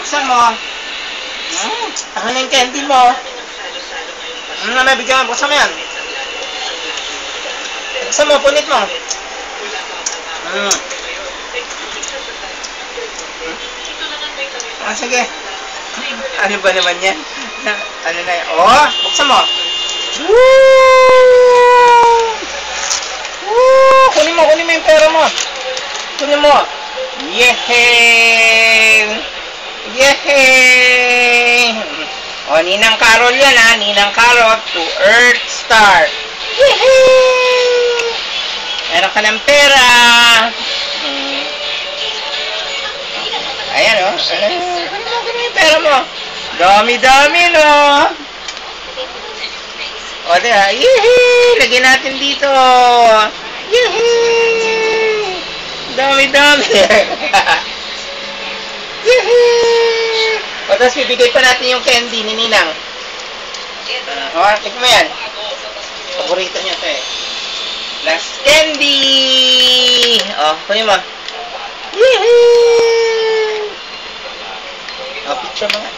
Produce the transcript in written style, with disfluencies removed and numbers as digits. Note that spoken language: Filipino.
Buksan mo. Ano na yung candy mo? Ano na nabigyan? Buksan mo yan. Buksan mo, punit mo. Sige. Ano ba naman yan? Ano na yan? Oh, buksan mo. Kunin mo yung pera mo. Kunin mo. Yehey! Yehey! O, Ninang Carol yan ha. Ninang Carol to Earth Star. Yehey! Meron ka ng pera. Ayan o. Kunin mo yung pera mo. Dami-dami no. O, diba? Yehey! Lagyan natin dito. Yehey! Dami-dami. Yehey! O, tapos bibigay pa natin yung candy ni Ninang. O, tignan mo yan. Paborito niya ito eh. Last candy! O, kunin mo. Yehey! O, picture mo nga.